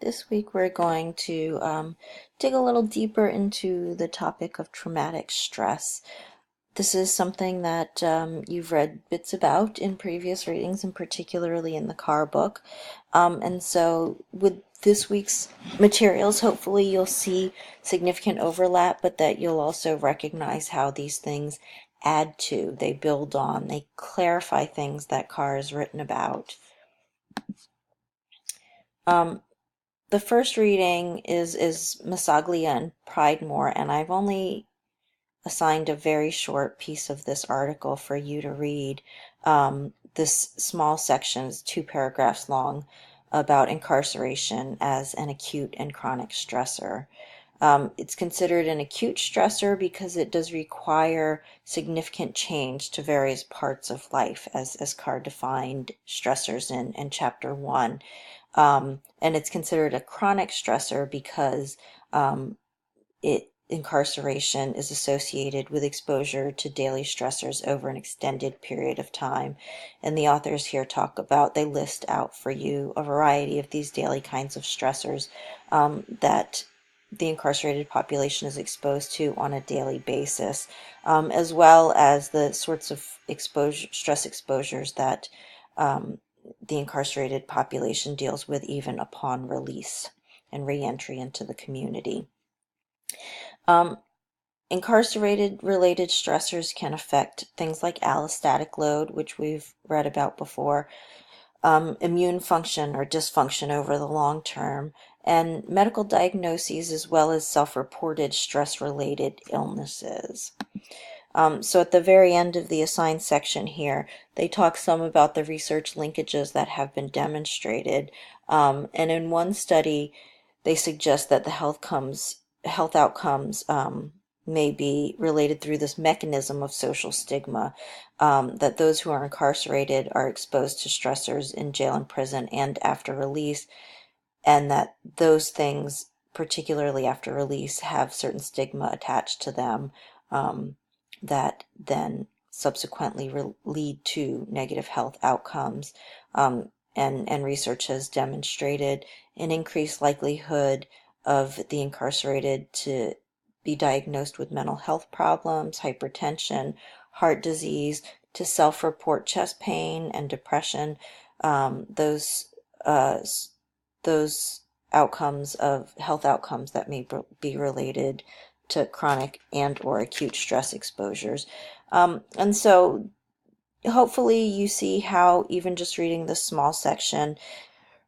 This week we're going to dig a little deeper into the topic of traumatic stress. This is something that you've read bits about in previous readings, and particularly in the Carr book. And so with this week's materials, hopefully you'll see significant overlap, but that you'll also recognize how these things add to, they build on, they clarify things that Carr has written about. The first reading is Massaglia and Pridemore, and I've only assigned a very short piece of this article for you to read. This small section is 2 paragraphs long about incarceration as an acute and chronic stressor. It's considered an acute stressor because it does require significant change to various parts of life, as Carr defined stressors in chapter 1. And it's considered a chronic stressor because incarceration is associated with exposure to daily stressors over an extended period of time. And the authors here they list out for you a variety of these daily kinds of stressors that the incarcerated population is exposed to on a daily basis, as well as the sorts of stress exposures that the incarcerated population deals with even upon release and re-entry into the community. Incarcerated related stressors can affect things like allostatic load, which we've read about before, immune function or dysfunction over the long term, and medical diagnoses, as well as self-reported stress-related illnesses. So at the very end of the assigned section here, they talk some about the research linkages that have been demonstrated. And in one study, they suggest that the health outcomes may be related through this mechanism of social stigma, that those who are incarcerated are exposed to stressors in jail and prison and after release, and that those things, particularly after release, have certain stigma attached to them that then subsequently lead to negative health outcomes. And research has demonstrated an increased likelihood of the incarcerated to be diagnosed with mental health problems, hypertension, heart disease, to self-report chest pain and depression. Those outcomes of health outcomes that may be related to chronic and or acute stress exposures. And so hopefully you see how even just reading this small section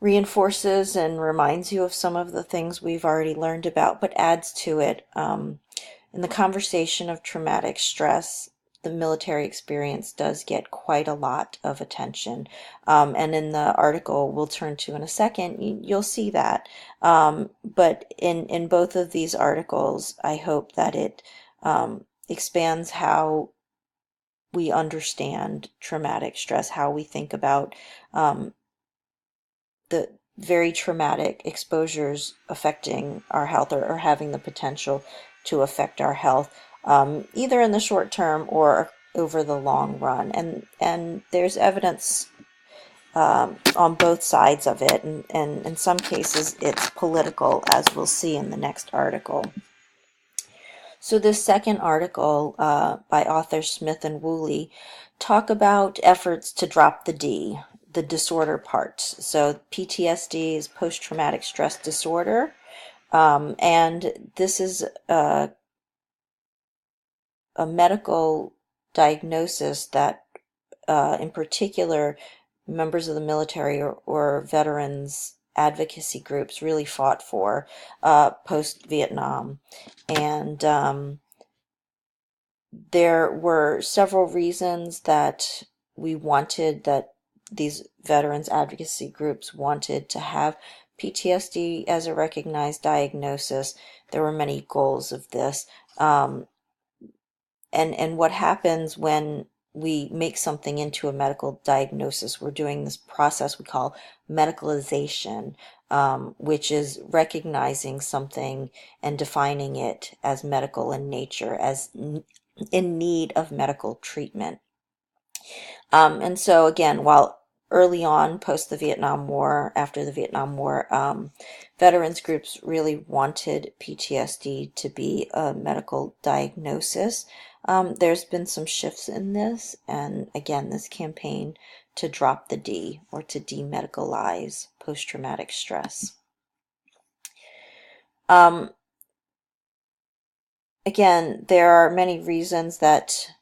reinforces and reminds you of some of the things we've already learned about, but adds to it. In the conversation of traumatic stress, the military experience does get quite a lot of attention. And in the article we'll turn to in a second, you'll see that. But in both of these articles, I hope that it expands how we understand traumatic stress, how we think about the very traumatic exposures affecting our health or having the potential to affect our health, either in the short term or over the long run. And there's evidence on both sides of it, and in some cases it's political, as we'll see in the next article. So this second article by authors Smith and Woolley talk about efforts to drop the D, the disorder parts. So PTSD is post-traumatic stress disorder, and this is a medical diagnosis that in particular members of the military or veterans advocacy groups really fought for post-Vietnam. And there were several reasons that these veterans advocacy groups wanted to have PTSD as a recognized diagnosis. There were many goals of this. And what happens when we make something into a medical diagnosis, we're doing this process we call medicalization, which is recognizing something and defining it as medical in nature, as in need of medical treatment. And so again, while early on, post the Vietnam War, after the Vietnam War, veterans groups really wanted PTSD to be a medical diagnosis. There's been some shifts in this, and again, this campaign to drop the D, or to demedicalize post-traumatic stress. Um, Again, there are many reasons that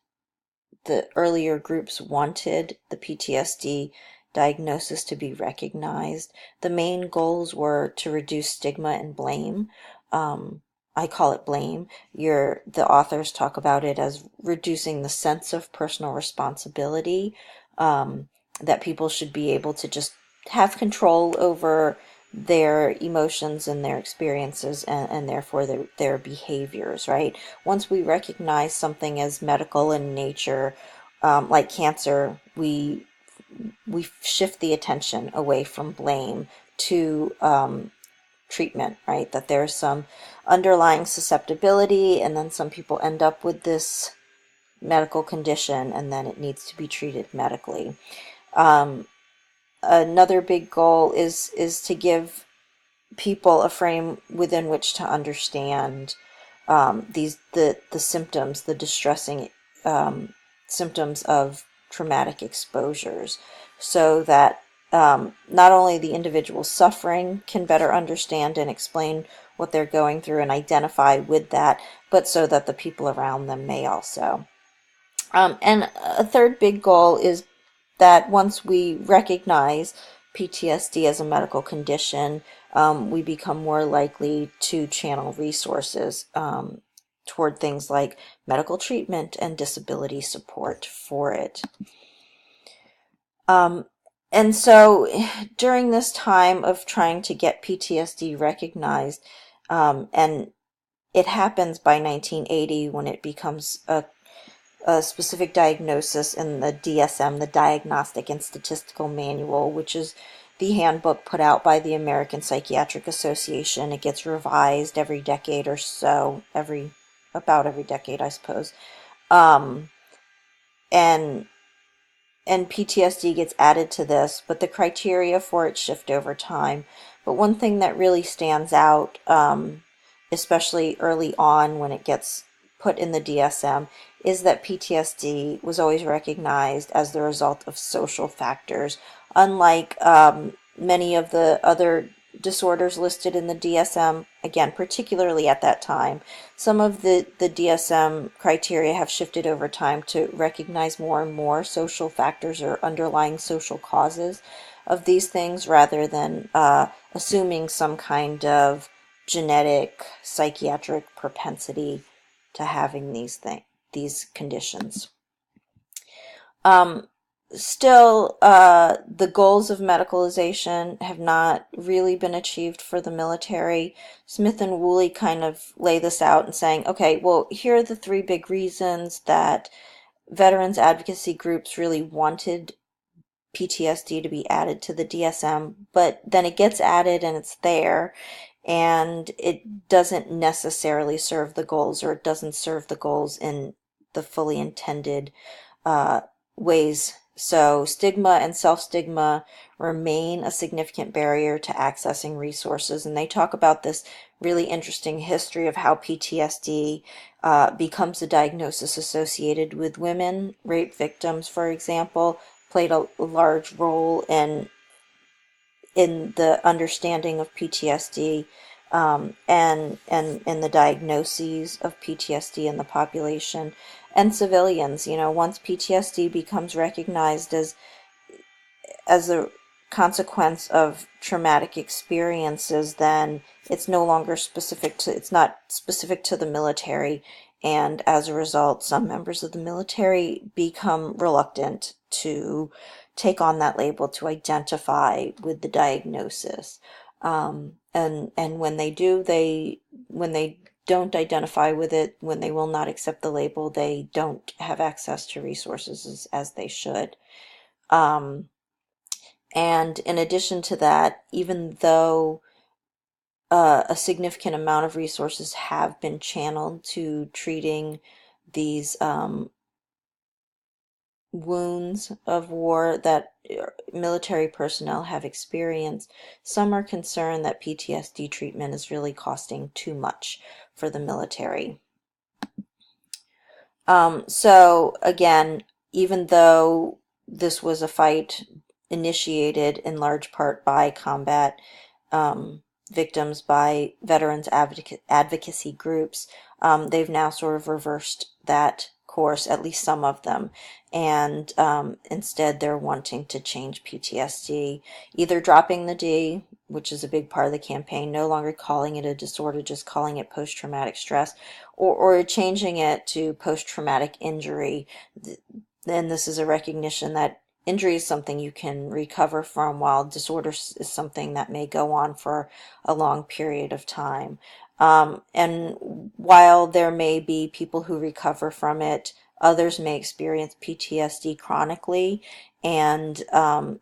the earlier groups wanted the PTSD diagnosis to be recognized. The main goals were to reduce stigma and blame. I call it blame. The authors talk about it as reducing the sense of personal responsibility, that people should be able to just have control over their emotions and their experiences, and therefore their behaviors, right? Once we recognize something as medical in nature, like cancer, we shift the attention away from blame to treatment, right? That there's some underlying susceptibility, and then some people end up with this medical condition, and then it needs to be treated medically. Another big goal is to give people a frame within which to understand the symptoms, the distressing symptoms of traumatic exposures, so that not only the individual suffering can better understand and explain what they're going through and identify with that, but so that the people around them may also. And a third big goal is that once we recognize PTSD as a medical condition, we become more likely to channel resources toward things like medical treatment and disability support for it. And so during this time of trying to get PTSD recognized, and it happens by 1980 when it becomes a specific diagnosis in the DSM, the Diagnostic and Statistical Manual, which is the handbook put out by the American Psychiatric Association. It gets revised every decade or so, about every decade, I suppose. And PTSD gets added to this, but the criteria for it shift over time. But one thing that really stands out, especially early on when it gets put in the DSM, is that PTSD was always recognized as the result of social factors. Unlike many of the other disorders listed in the DSM, again, particularly at that time, some of the DSM criteria have shifted over time to recognize more and more social factors or underlying social causes of these things, rather than assuming some kind of genetic psychiatric propensity to having these conditions. Still, the goals of medicalization have not really been achieved for the military. Smith and Woolley kind of lay this out and saying, okay, well, here are the three big reasons that veterans advocacy groups really wanted PTSD to be added to the DSM, but then it gets added and it's there, and it doesn't necessarily serve the goals, or it doesn't serve the goals in the fully intended ways. So stigma and self-stigma remain a significant barrier to accessing resources, and they talk about this really interesting history of how PTSD becomes a diagnosis associated with women. Rape victims, for example, played a large role in the understanding of PTSD, and the diagnoses of PTSD in the population. And civilians, once PTSD becomes recognized as a consequence of traumatic experiences, then it's not specific to the military, and as a result, some members of the military become reluctant to take on that label, to identify with the diagnosis. And when they do, when they don't identify with it, when they will not accept the label, they don't have access to resources as they should. And in addition to that, even though a significant amount of resources have been channeled to treating these wounds of war that military personnel have experienced, some are concerned that PTSD treatment is really costing too much for the military. So again, even though this was a fight initiated in large part by combat victims, by veterans advocacy groups, they've now sort of reversed that course, at least some of them, and instead they're wanting to change PTSD, either dropping the D, which is a big part of the campaign, no longer calling it a disorder, just calling it post-traumatic stress, or changing it to post-traumatic injury. Then this is a recognition that injury is something you can recover from, while disorder is something that may go on for a long period of time. And while there may be people who recover from it, others may experience PTSD chronically, and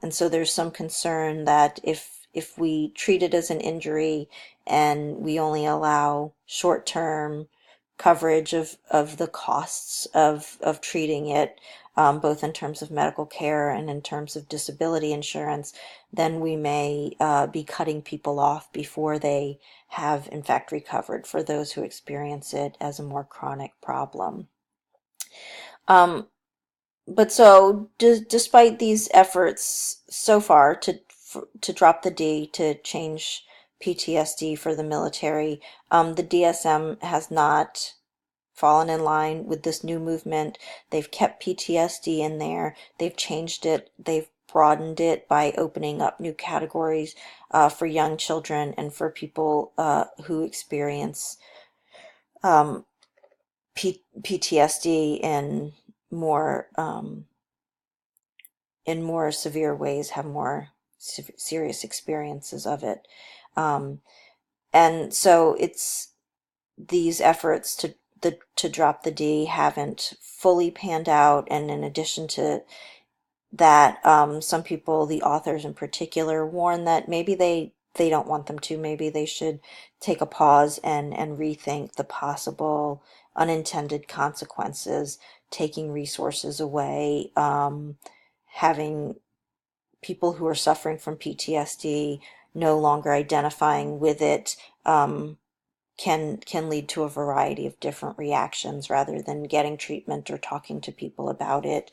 so there's some concern that if we treat it as an injury and we only allow short-term coverage of the costs of treating it, both in terms of medical care and in terms of disability insurance, then we may be cutting people off before they have in fact recovered, for those who experience it as a more chronic problem. Um, but so, despite these efforts so far to drop the D, to change PTSD for the military, the DSM has not fallen in line with this new movement. They've kept PTSD in there. They've changed it. They've broadened it by opening up new categories for young children and for people who experience um, PTSD more in more severe ways, have more serious experiences of it. Um, and so it's these efforts to drop the D haven't fully panned out, and in addition to that, some people, the authors in particular, warn that maybe they don't want them to. Maybe they should take a pause and rethink the possible unintended consequences, taking resources away, having people who are suffering from PTSD no longer identifying with it, can lead to a variety of different reactions. Rather than getting treatment or talking to people about it,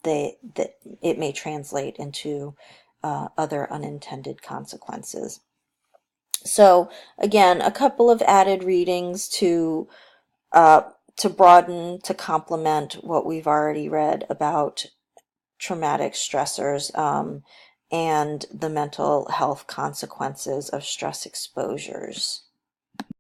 that it may translate into other unintended consequences. So again, a couple of added readings uh, to broaden, to complement what we've already read about traumatic stressors, and the mental health consequences of stress exposures.